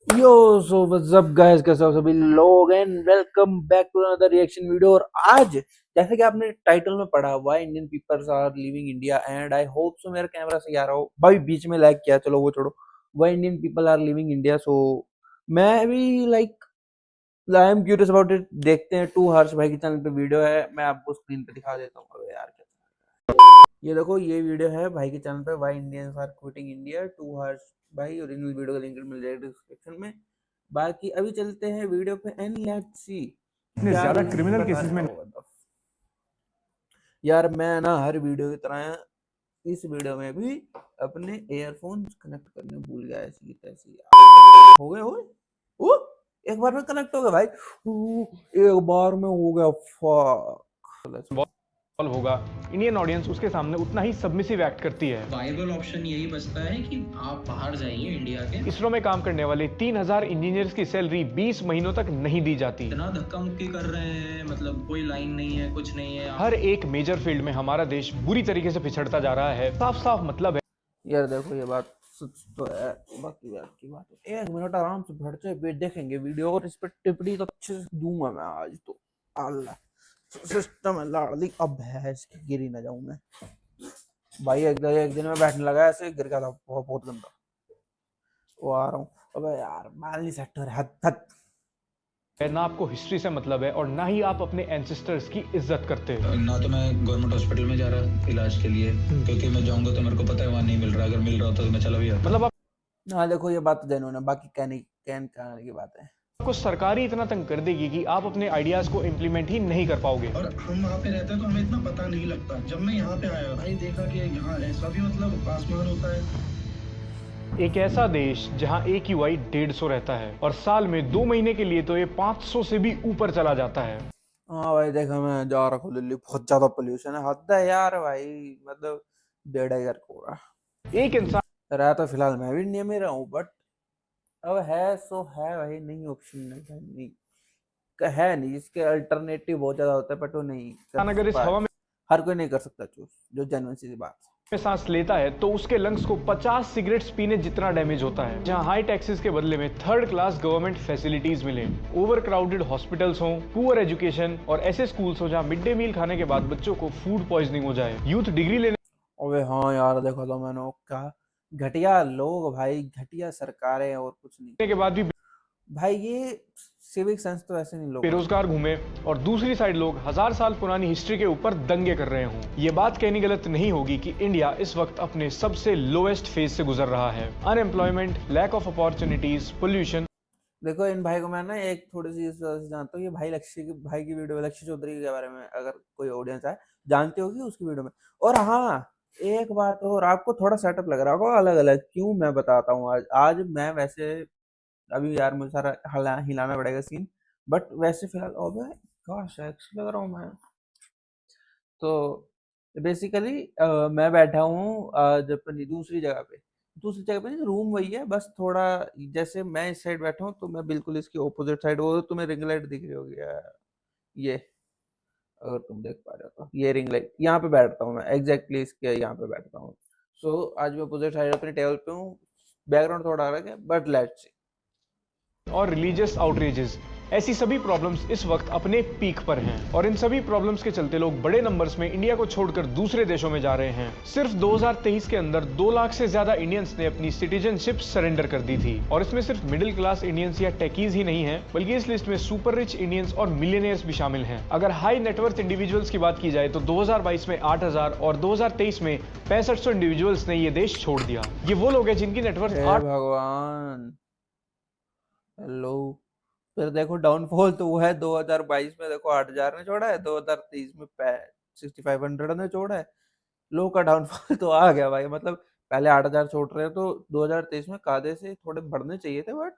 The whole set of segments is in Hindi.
यो सो व्हाट्स अप गाइस, कैसे हो सभी लोग and welcome back to another reaction video. और आज जैसे कि आपने टाइटल में पढ़ा, why Indian peoples are leaving India, and I hope so मेरा कैमरा सही आ रहा हो भाई। बीच में लाइक किया, चलो वो छोड़ो। Why Indian people are leaving India, so मैं भी like I am curious about it. देखते हैं। टू हर्ष भाई के चैनल पे वीडियो है, मैं आपको स्क्रीन पे दिखा देता हूँ। अबे यार क्या, ये देखो ये वीडियो है भाई के चैनल पे, why Indians are quitting India. To Harsh भाई, ओरिजिनल वीडियो का लिंक मिल जाएगा डिस्क्रिप्शन में। बाकी अभी चलते हैं वीडियो पे एंड लेट्स सी इतने क्या ज्यादा ही क्रिमिनल केसेस बताने में। होगा। यार मैं ना हर वीडियो की तरह इस वीडियो में भी अपने एयरफोन्स कनेक्ट करने भूल गया। ऐसी तैसी हो गए हो ओ, एक बार में कनेक्ट हो गया भाई। एक बार में हो गया। फक होगा, इंडियन ऑडियंस उसके सामने उतना ही सबमिसिव एक्ट करती है। वायबल ऑप्शन यही बचता है कि आप बाहर जाइए इंडिया के। इसरो में काम करने वाले 3000 इंजीनियर्स की सैलरी 20 महीनों तक नहीं दी जाती। इतना धक्का मुक्की कर रहे हैं, मतलब कोई लाइन नहीं है, कुछ नहीं है। हर एक मेजर फील्ड में हमारा देश बुरी तरीके से पिछड़ता जा रहा है। साफ साफ मतलब है। यार देखो ये बात सच तो है, बाकी बात की बात है। एक मिनट आराम से बैठते हुए देखेंगे वीडियो, और इस पर टिप्पणी तो अच्छे से दूंगा मैं आज तो। अल्लाह सिस्टम है लाड़ी, अब भैंस की गिरी ना जाऊं मैं भाई। एक दिन में बैठने लगा ऐसे गिर गया था, बहुत बहुत गंदा। वो आ रहा हूँ। अबे यार बाल नहीं सेट हो रहा, हद हद। ना आपको हिस्ट्री से मतलब है और ना ही आप अपने एंसेस्टर्स की इज्जत करते हो। ना तो मैं गवर्नमेंट हॉस्पिटल में जा रहा इलाज के लिए, क्योंकि मैं जाऊंगा तो मेरे को पता है वहाँ नहीं मिल रहा। अगर मिल रहा होता तो मैं चला भी आता। मतलब हाँ देखो ये बात तो जेन्युइन है, बाकी कहने की बात है। आपको सरकारी इतना तंग कर देगी कि आप अपने आइडियाज को इम्प्लीमेंट ही नहीं कर पाओगे। और हम वहाँ पे रहते हैं तो हमें इतना पता नहीं लगता। जब मैं यहाँ पे आया भाई, देखा कि यहाँ ऐसा भी मतलब आसमान होता है। एक ऐसा देश जहां AQI 150 रहता है और साल में 2 महीने के लिए तो ये 500 से भी ऊपर चला जाता है। हाँ भाई देखा, मैं जा रहा हूँ दिल्ली, बहुत ज्यादा पोल्यूशन है, हद है यार भाई। मतलब बेड़ा ही गर्क हो रहा। एक इंसान रहा तो फिलहाल मैं भी इंडिया में रहा हूँ, बट अब है सो है भाई, नहीं ऑप्शन नहीं है नहीं। इसके अल्टरनेटिव बहुत ज्यादा होता है, बट वो नहीं कर अगर इस हवा में हर कोई नहीं कर सकता चूज, जो जेन्युइन सी बात है। सांस लेता है तो उसके लंग्स को 50 सिगरेट्स पीने जितना डैमेज होता है। जहां हाई टैक्सेस के बदले में थर्ड क्लास गवर्नमेंट फैसिलिटीज मिले, ओवर क्राउडेड हॉस्पिटल्स हों, पुअर एजुकेशन और ऐसे स्कूल्स हो जहां मिड डे मील खाने के बाद बच्चों को फूड पॉइजनिंग हो जाए, यूथ डिग्री लेने अबे हाँ यार देखा तो मैंने क्या घटिया लोग भाई, घटिया सरकारें और कुछ नहीं के बाद भी भाई। ये सिविक सेंस तो ऐसे नहीं लोगों में। बेरोजगार घूमे और दूसरी साइड लोग 1000 साल पुरानी हिस्ट्री के ऊपर दंगे कर रहे हों। ये बात कहनी गलत नहीं होगी कि इंडिया इस वक्त अपने सबसे लोएस्ट फेज से गुजर रहा है। Unemployment, lack of opportunities, pollution. देखो इन भाई को मैं ना एक थोड़ी सी इस वजह से जानता हूँ, ये भाई लक्ष्य की भाई की वीडियो, लक्ष्य चौधरी के बारे में अगर कोई ऑडियंस है जानते होगी उसकी वीडियो में। और हाँ एक बात और, आपको थोड़ा सेटअप लग रहा होगा अलग अलग, क्यों मैं बताता हूँ। आज मैं वैसे अभी यार मुझे सारा हिलाना पड़ेगा सीन, बट वैसे फिलहाल अबे gosh, एक्स लग रहा हूँ मैं तो। बेसिकली मैं बैठा हूँ अपनी दूसरी जगह पे नहीं, रूम वही है, बस थोड़ा जैसे मैं इस साइड बैठा हूँ तो मैं बिल्कुल इसकी ऑपोजिट साइड, वो तुम्हें रिंग लाइट दिख रही होगी ये, अगर तुम देख पा रहे हो तो ये रिंग लाइट, यहाँ पे बैठता हूँ मैं एग्जैक्टली इसके यहाँ पे बैठता हूँ। सो आज मैं अपोजिट साइड अपने टेबल पे हूँ, बैकग्राउंड थोड़ा अलग है, बट लेट्स सी। और रिलीजियस आउटरेजेस, ऐसी सभी प्रॉब्लम्स इस वक्त अपने पीक पर हैं और इन सभी प्रॉब्लम्स के चलते लोग बड़े नंबर्स में इंडिया को छोड़कर दूसरे देशों में जा रहे हैं। सिर्फ 2023 के अंदर 2 लाख से ज्यादा इंडियंस ने अपनी सिटीजनशिप सरेंडर कर दी थी। और इसमें सिर्फ मिडिल क्लास इंडियंस या टेकीज ही नहीं है, बल्कि इस लिस्ट में सुपर रिच इंडियंस और मिलियनियर्स भी शामिल हैं। अगर हाई नेटवर्थ इंडिविजुअल्स की बात की जाए तो 2022 में 8000 और 2023 में 6500 इंडिविजुअल्स ने ये देश छोड़ दिया। ये वो लोग हैं जिनकी नेटवर्थ हे भगवान, हेलो। फिर देखो डाउनफॉल तो वो है 2022 में, देखो 8000 ने छोड़ा है, 2023 में 6500 ने छोड़ा है। लो का डाउनफॉल तो आ गया भाई। मतलब पहले 8000 छोड़ रहे हैं तो 2023 में कायदे से थोड़े बढ़ने चाहिए थे, बट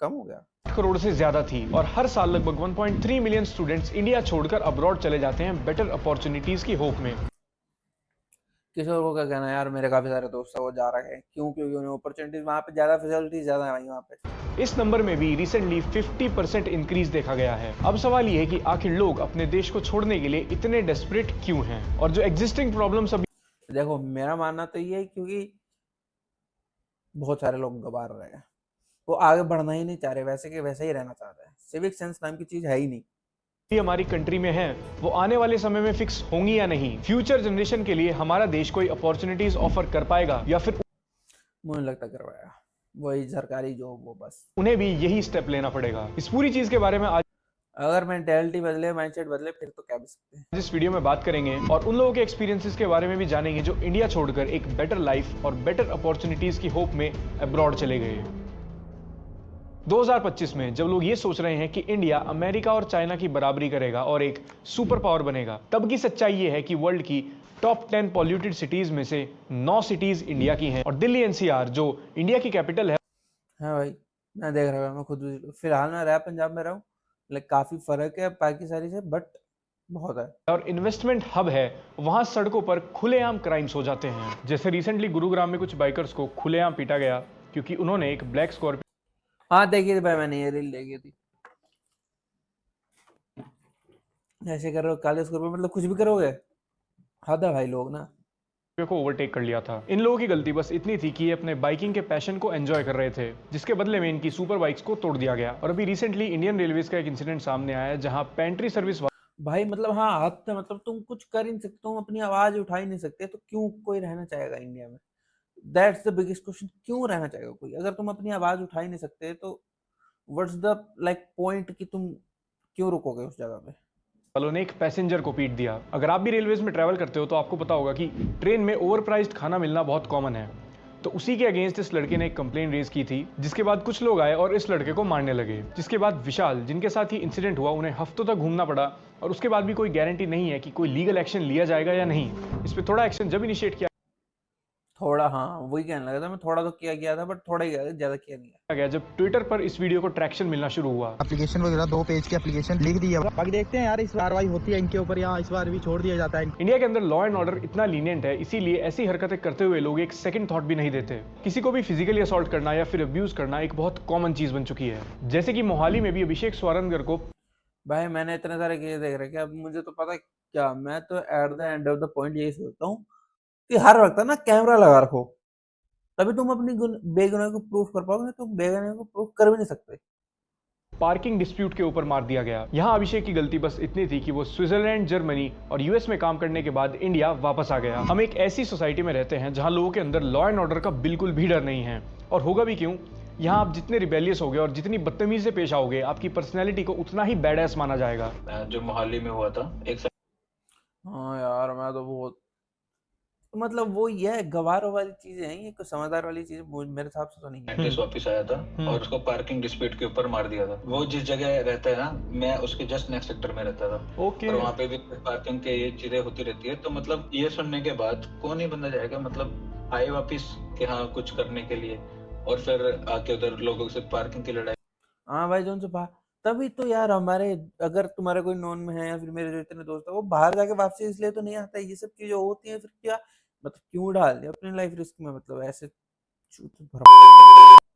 कम हो गया। करोड़ से ज्यादा थी और हर साल लगभग 1.3 मिलियन स्टूडेंट्स इंडिया छोड़कर अब्रॉड चले जाते हैं बेटर अपॉर्चुनिटीज की होप में। किशोर को क्या कहना है यार, मेरे काफी सारे दोस्त है वो जा रहे हैं, क्योंकि उन्हें अपॉर्चुनिटीज वहाँ पे ज्यादा, फैसिलिटीज ज्यादा है भाई वहाँ पे। इस नंबर में भी रिसेंटली 50% इंक्रीज देखा गया है। अब सवाल ये है कि आखिर लोग अपने देश को छोड़ने के लिए इतने डेस्परेट क्यों हैं और जो एग्जिस्टिंग प्रॉब्लम्स अभी देखो मेरा मानना तो ये है क्योंकि बहुत सारे लोग गंवार रहे हैं, वो आगे बढ़ना ही नहीं चाह रहे, वैसे के वैसे ही रहना चाह रहे हैं। सिविक सेंस नाम की चीज है ही नहीं। हमारी कंट्री में है वो आने वाले समय में फिक्स होंगी या नहीं। फ्यूचर जनरेशन के लिए हमारा देश कोई अपॉर्चुनिटीज ऑफर कर पाएगा या फिर मुझे नहीं लगता करवाया, वही सरकारी जॉब, वो बस उन्हें भी यही स्टेप लेना पड़ेगा। इस पूरी चीज के बारे में आज अगर मेंटेलिटी बदले, माइंडसेट बदले, फिर तो क्या भी सकते हैं। इस वीडियो में बात करेंगे और उन लोगों के एक्सपीरियंसेस के बारे में भी जानेंगे जो इंडिया छोड़कर एक बेटर लाइफ और बेटर अपॉर्चुनिटीज की होप में अब्रॉड चले गए। 2025 में जब लोग ये सोच रहे हैं कि इंडिया अमेरिका और चाइना की बराबरी करेगा और एक सुपर पावर बनेगा, तब की सच्चाई ये है कि वर्ल्ड की टॉप 10 पॉल्यूटेड सिटीज में से 9 सिटीज इंडिया की हैं और दिल्ली एनसीआर जो इंडिया की कैपिटल है। हाँ भाई, मैं देख रहा हूँ, मैं खुद फिलहाल मैं रहा पंजाब में रहा हूँ, लाइक काफी फर्क है बाकी सारी से, बट बहुत है। और इन्वेस्टमेंट हब है, वहां सड़कों पर खुलेआम क्राइम्स हो जाते हैं। जैसे रिसेंटली गुरुग्राम में कुछ बाइकर्स को खुलेआम पीटा गया क्योंकि उन्होंने एक ब्लैक स्कॉर्पियो हाँ देखी थी भाई, मैंने ये रील देखी थी। ऐसे कर रहे हो काले स्कोर पे, मतलब कुछ भी करोगे, हद है भाई लोग ना। को ओवरटेक कर लिया था। इन लोगों की गलती बस इतनी थी कि ये अपने बाइकिंग के पैशन को एंजॉय कर रहे थे, जिसके बदले में इनकी सुपर बाइक्स को तोड़ दिया गया। और अभी रिसेंटली इंडियन रेलवेज का एक इंसिडेंट सामने आया है जहां पेंट्री सर्विस भाई मतलब हाँ, हद है, मतलब तुम कुछ कर ही नहीं सकते, तुम अपनी आवाज उठा ही नहीं सकते, तो क्यों कोई रहना चाहेगा इंडिया में? दैट्स द बिगेस्ट क्वेश्चन, क्यों रहना चाहेगा कोई? अगर तुम अपनी आवाज उठा ही नहीं सकते तो व्हाट्स द लाइक पॉइंट कि तुम क्यों रुकोगे उस जगह पे? वालों ने एक पैसेंजर को पीट दिया। अगर आप भी रेलवेज में ट्रैवल करते हो तो आपको पता होगा कि ट्रेन में ओवरप्राइज्ड खाना मिलना बहुत कॉमन है। तो उसी के अगेंस्ट इस लड़के ने एक कंप्लेन रेज की थी, जिसके बाद कुछ लोग आए और इस लड़के को मारने लगे। जिसके बाद विशाल, जिनके साथ ही इंसिडेंट हुआ, उन्हें हफ्तों तक घूमना पड़ा और उसके बाद भी कोई गारंटी नहीं है कि कोई लीगल एक्शन लिया जाएगा या नहीं। इस पर थोड़ा एक्शन जब इनिशिएट किया थोड़ा, हाँ वही कहने लगा था मैं, थोड़ा तो किया गया था, बट थोड़ा ही किया, ज्यादा किया नहीं है। गया जब ट्विटर पर इस वीडियो को ट्रैक्शन मिलना शुरू हुआ। एप्लीकेशन वगैरह 2 पेज की एप्लीकेशन लिख दी है। बाकी देखते हैं यार, इस कार्रवाई होती है इनके ऊपर या इस बार भी छोड़ दिया जाता है। इंडिया के अंदर लॉ एंड ऑर्डर इतना लीनियंट है, इसीलिए ऐसी हरकतें करते हुए लोग एक सेकंड थॉट भी नहीं देते। किसी को भी फिजिकली असॉल्ट करना या फिर अब्यूज करना एक बहुत कॉमन चीज बन चुकी है। जैसे कि मोहाली में भी अभिषेक स्वारंगर को भाई मैंने इतने सारे केस देख रखे, अब मुझे तो पता है क्या, मैं तो at the end of the point यही सोचता हूँ कि हर वक्त ना कैमरा लगा रखो, तभी तुम अपनी बेगुनाही को प्रूफ कर पाओगे, नहीं तो बेगुनाही को प्रूफ कर भी नहीं सकते। पार्किंग डिस्प्यूट के ऊपर मार दिया गया। यहाँ अभिषेक की गलती बस इतनी थी कि वो स्विट्जरलैंड, जर्मनी और यूएस में काम करने के बाद इंडिया वापस आ गया। हम एक ऐसी सोसाइटी में रहते हैं जहाँ लोगों के अंदर लॉ एंड ऑर्डर का बिल्कुल भी डर नहीं है, और होगा भी क्यों। यहाँ आप जितने रिबेलियस होगे और जितनी बदतमीज से पेश आओगे, आपकी पर्सनैलिटी को उतना ही बैडएस माना जाएगा। जो मोहाली में हुआ था, एक हाँ यार, मैं तो बहुत, मतलब वो ये है, गवारों वाली चीजें हैं ये, कोई समझदार वाली चीजें मेरे हिसाब से तो नहीं है। साइंटिस्ट वापस आया था और उसको पार्किंग डिस्प्यूट के ऊपर मार दिया था। वो जिस जगह रहता है ना, मैं उसके जस्ट नेक्स्ट सेक्टर में रहता था। ओके। और वहाँ पे भी पार्किंग के ये चीजें होती रहती है। तो मतलब ये सुनने के बाद कौन ही बंदा जाएगा, मतलब आए वापिस कि हाँ कुछ करने के लिए, और फिर आके उधर लोगों से पार्किंग की लड़ाई। हाँ भाई, जो उनसे तभी तो यार हमारे, अगर तुम्हारे कोई नॉन में है या फिर मेरे जो इतने दोस्त है, वो बाहर जाके वापसी इसलिए तो नहीं आता, ये सब चीजें होती हैं, फिर क्या मतलब क्यों डाल दिया अपनी लाइफ रिस्क में? मतलब ऐसे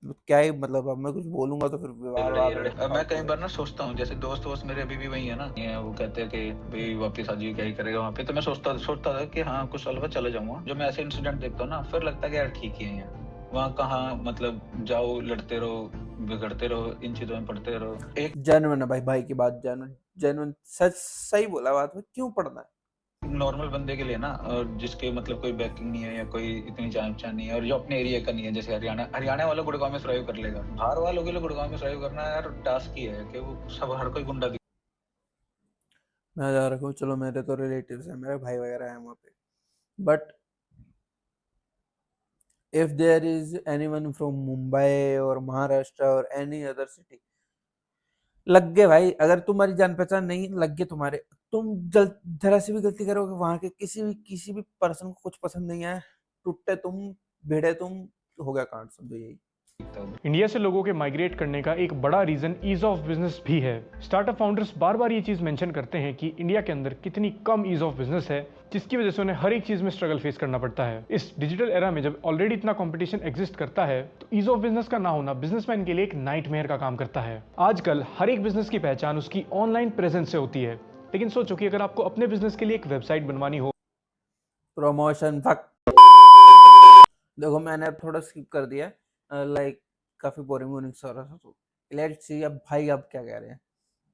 क्या ही मतलब, अब मैं कुछ बोलूंगा तो फिर अब मैं कई बार ना सोचता हूँ, जैसे दोस्त मेरे अभी भी वही है ना, वो कहते हैं कि भाई वापस आ जाइए, क्या ही करेगा वहाँ पे। तो मैं सोचता था कि हाँ कुछ साल बाद चले जाऊंगा। जो मैं ऐसे इंसिडेंट देखता हूँ ना, फिर लगता है कि यार ठीक ही है यहाँ, वहाँ कहाँ मतलब जाओ, लड़ते रहो, बिगड़ते रहो, इन चीजों में पढ़ते रहो। एक जेन्युइन है भाई की बात, जेन्युइन सच, सही बोला बात में, क्यों पढ़ना है नॉर्मल बंदे के लिए ना, और जिसके मतलब कोई बैकिंग नहीं है या कोई इतनी जान पहचान नहीं है, और जो अपने एरिया का नहीं है, जैसे हरियाणा वाला गुड़गांव में सर्वाइव कर लेगा। बाहर वालों के लिए गुड़गांव में सर्वाइव करना यार टास्क ही है, कि वो सब हर कोई गुंडा। मैं जा रहा हूँ, चलो मेरे तो रिलेटिव्स हैं, मेरे भाई वगैरह हैं वहाँ पे, but if there is anyone from Mumbai or Maharashtra or any other city, लग गए भाई, अगर तुम्हारी जान पहचान नहीं लग गए तुम्हारे, तुम जरा सी भी गलती करोगे, वहां के किसी भी पर्सन को कुछ पसंद नहीं आया, टूटे तुम, भिड़े तुम, हो गया कांड, समझो यही। इंडिया से लोगों के माइग्रेट करने का एक बड़ा रीजन ईज ऑफ बिजनेस भी है। स्टार्टअप फाउंडर्स बार बार ये चीज मेंशन करते हैं कि इंडिया के अंदर कितनी कम ईज ऑफ बिजनेस है, जिसकी वजह से उन्हें हर एक चीज में स्ट्रगल फेस करना पड़ता है। इस डिजिटल एरा में जब ऑलरेडी इतना कंपटीशन एग्जिस्ट करता है, तो ईज ऑफ बिजनेस का ना होना बिजनेसमैन के लिए एक नाइटमेयर का काम करता है। आजकल हर एक बिजनेस की पहचान उसकी ऑनलाइन प्रेजेंस से होती है, लेकिन सोचो कि अगर आपको अपने बिजनेस के लिए एक वेबसाइट बनवानी हो, प्रमोशन फक, देखो मैंने अब थोड़ा स्किप कर दिया, लाइक काफी बोरिंग बोरिंग सा रहा था। तो लेट्स सी अब भाई अब क्या कह रहे हैं।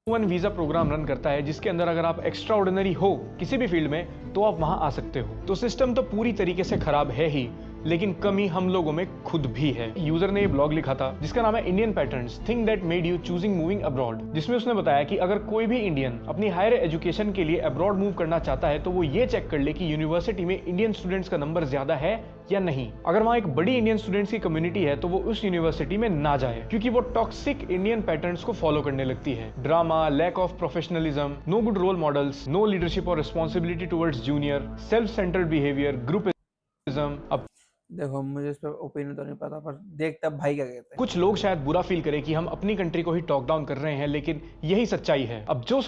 वन वीजा प्रोग्राम रन करता है जिसके अंदर अगर आप एक्स्ट्रा ऑर्डिनरी हो किसी भी फील्ड में तो आप वहां आ सकते हो। तो सिस्टम तो पूरी तरीके से खराब है ही, लेकिन कमी हम लोगों में खुद भी है। यूजर ने ये ब्लॉग लिखा था जिसका नाम है Indian patterns thing that made you choosing moving abroad, जिसमें उसने बताया कि अगर कोई भी इंडियन अपनी हायर एजुकेशन के लिए अब्रॉड मूव करना चाहता है तो वो ये चेक कर ले कि यूनिवर्सिटी में इंडियन स्टूडेंट्स का नंबर ज्यादा है या नहीं। अगर वहां एक बड़ी इंडियन स्टूडेंट्स की कम्युनिटी है तो वो उस यूनिवर्सिटी में ना जाए, क्योंकि वो टॉक्सिक इंडियन पैटर्न्स को फॉलो करने लगती है। Drama, lack of professionalism, no good role models, no leadership और responsibility towards junior, self centred behaviour, groupism. अब देखो मुझे इस पर ओपिनियन तो नहीं पता, पर देखते अब भाई क्या कहते हैं। कुछ लोग शायद बुरा फील करें कि हम अपनी कंट्री को ही टॉक डाउन कर रहे हैं, लेकिन यही सच्चाई है। अब जो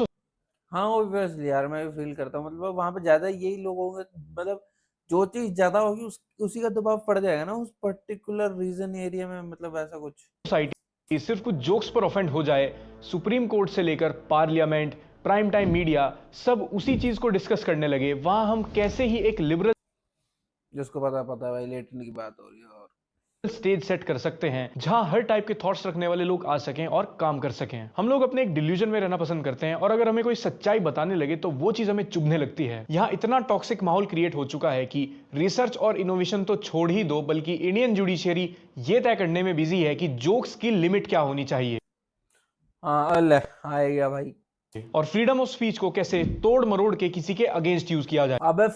हाँ ऑब्वियसली यार, मैं भी फील करता हूँ, मतलब वहां पे ज्यादा यही लोग होंगे, मतलब जो चीज ज्यादा होगी उसी का दबाव पड़ जाएगा ना उस पर्टिकुलर रीजन एरिया में, मतलब ऐसा कुछ। सोसाइटी सिर्फ कुछ जोक्स पर ऑफेंड हो जाए, सुप्रीम कोर्ट से लेकर पार्लियामेंट, प्राइम टाइम मीडिया सब उसी चीज को डिस्कस करने लगे, वहां हम कैसे ही एक लिबरल जिसको पता पता है भाई, लेटन की बात हो रही है। और स्टेज सेट कर सकते हैं जहां हर टाइप के थॉट्स रखने वाले लोग आ सकें और काम कर सकें। हम लोग अपने एक डिल्यूजन में रहना पसंद करते हैं और अगर हमें कोई सच्चाई बताने लगे तो वो चीज हमें चुभने लगती है। यहाँ इतना टॉक्सिक माहौल क्रिएट हो चुका है कि रिसर्च और इनोवेशन तो छोड़ ही दो, बल्कि इंडियन जुडिशियरी ये तय करने में बिजी है कि जोक्स की लिमिट क्या होनी चाहिए हाँ अल्लाह आएगा भाई। और फ्रीडम ऑफ स्पीच को कैसे तोड़ मरोड़ के किसी के अगेंस्ट यूज किया जाए। अबे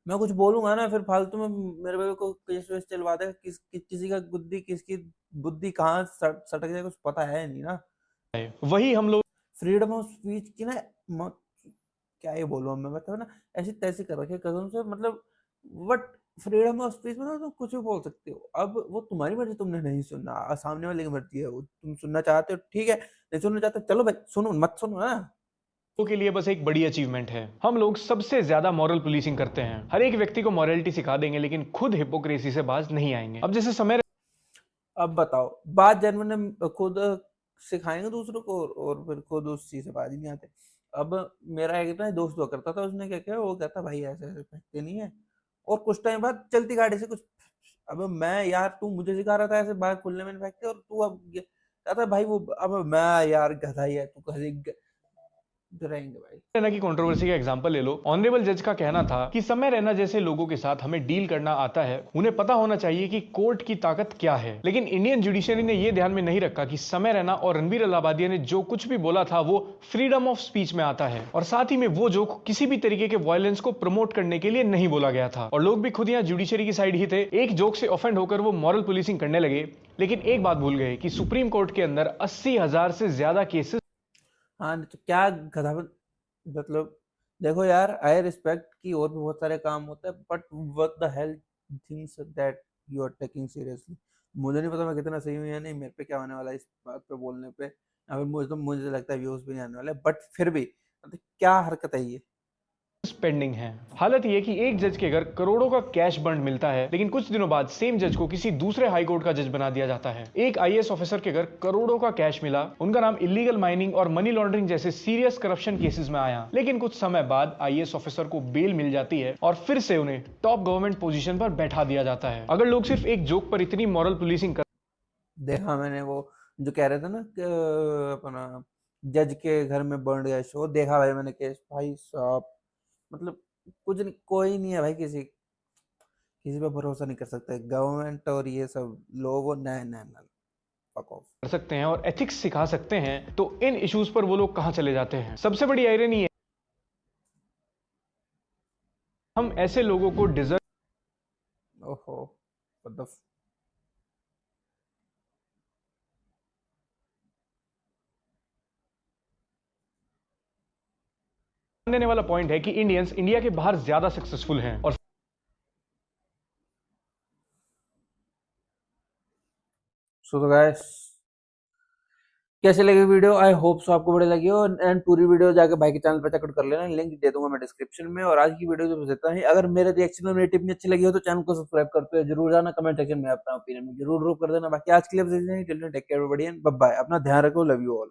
मैं कुछ बोलूंगा ना फिर फालतू में मेरे पे को केस वेस चलवा देगा, किसी का बुद्धि किसकी बुद्धि कहाँ सटक जाए कुछ पता है नहीं ना। वही हम लोग फ्रीडम ऑफ स्पीच की ना क्या ही बोलूं मैं, मतलब ना ऐसी तैसी कर रखी है कसम से, मतलब बट फ्रीडम ऑफ स्पीच में ना तुम कुछ भी बोल सकते हो। अब वो तुम्हारी मर्जी, तुमने नहीं सुनना, सामने वाले की मर्जी है, वो तुम सुनना चाहते हो ठीक है, नहीं सुनना चाहते चलो भाई सुनो मत सुनो ना। के लिए बस एक बड़ी अचीवमेंट है। हम लोग सबसे ज्यादा मॉरल पुलिसिंग करते हैं, हर एक व्यक्ति को मॉरलिटी सिखा देंगे लेकिन खुद हिपोक्रेसी से बाज नहीं आएंगे। अब जैसे समय अब बताओ, बात जेन्युइन खुद सिखाएंगे दूसरों को और फिर खुद उस चीज से बाज ही नहीं आते। अब मेरा एक ना दोस्त हुआ करता था, उसने क्या किया, वो कहता भाई ऐसे ऐसे फेंकते नहीं है, और कुछ टाइम बाद चलती गाड़ी से कुछ, अब मैं यार तू मुझे सिखा रहा था ऐसे बाहर खुलने में फेंकते, और तू अब कहता भाई वो, अब मैं यार गधा ही है तू, रहेंगे भाई। रैना की कंट्रोवर्सी का एग्जांपल ले लो। ऑनरेबल जज का कहना था कि समय रैना जैसे लोगों के साथ हमें डील करना आता है, उन्हें पता होना चाहिए कि कोर्ट की ताकत क्या है। लेकिन इंडियन जुडिशरी ने यह ध्यान में नहीं रखा कि समय रैना और रणबीर अलाहाबादिया ने जो कुछ भी बोला था वो फ्रीडम ऑफ स्पीच में आता है, और साथ ही में वो जोक किसी भी तरीके के वायलेंस को प्रमोट करने के लिए नहीं बोला गया था। और लोग भी खुद यहाँ जुडिशरी की साइड ही थे। एक जोक से ऑफेंड होकर वो मॉरल पुलिसिंग करने लगे, लेकिन एक बात भूल गए कि सुप्रीम कोर्ट के अंदर 80,000 से ज्यादा केसेस। हाँ तो क्या गधा, मतलब देखो यार आई रिस्पेक्ट कि और भी बहुत सारे काम होते हैं, but what the hell things that you are taking seriously. मुझे नहीं पता मैं कितना सही हूँ या नहीं, मेरे पे क्या होने वाला है इस बात पे बोलने पे, अभी मुझे लगता है व्यूज भी नहीं आने वाले, बट फिर भी मतलब क्या हरकत है ये। पेंडिंग है। हालत यह कि एक जज के घर करोड़ों का कैश बंड मिलता है, लेकिन कुछ दिनों बाद सेम जज को किसी दूसरे हाई कोर्ट का जज बना दिया जाता है। एक आईएएस ऑफिसर के घर करोड़ों का कैश मिला, उनका नाम इलीगल माइनिंग और मनी लॉन्ड्रिंग जैसे सीरियस करप्शन केसेस में आया, लेकिन कुछ समय बाद आईएएस ऑफिसर को बेल मिल जाती है और फिर से उन्हें टॉप गवर्नमेंट पोजीशन पर बैठा दिया जाता है। अगर लोग सिर्फ एक जोक पर इतनी मॉरल पुलिसिंग देखा मैंने वो जो कह रहे थे ना कि अपना जज के घर में बर्न गया शो, देखा भाई मैंने केस, भाई साहब मतलब कुछ नहीं, कोई नहीं है भाई, किसी पे भरोसा नहीं कर सकते, गवर्नमेंट और ये सब लोग, नहीं नहीं नहीं fuck off। कर सकते हैं और एथिक्स सिखा सकते हैं, तो इन इश्यूज पर वो लोग कहां चले जाते हैं। सबसे बड़ी आयरनी है हम ऐसे लोगों को डिजर्व ओहो what the देने वाला पॉइंट है कि इंडियंस इंडिया के बाहर ज्यादा सक्सेसफुल हैं। और सो तो गाइस कैसे लगी वीडियो, आई होप सो आपको बढ़िया लगी हो, एंड पूरी वीडियो जाके भाई के चैनल पर चेकआउट कर लेना, लिंक दे दूंगा मैं डिस्क्रिप्शन में। और आज की वीडियो जो देता है, अगर मेरे रिएक्शन में मेरी टिप्पणी अच्छी लगी हो तो चैनल को सब्सक्राइब करते हुए जरूर जाना, कमेंट सेक्शन में अपना ओपिनियन जरूर कर देना। बाकी आज के लिए take care everybody and bye bye, अपना ध्यान रखो, लव यू ऑल।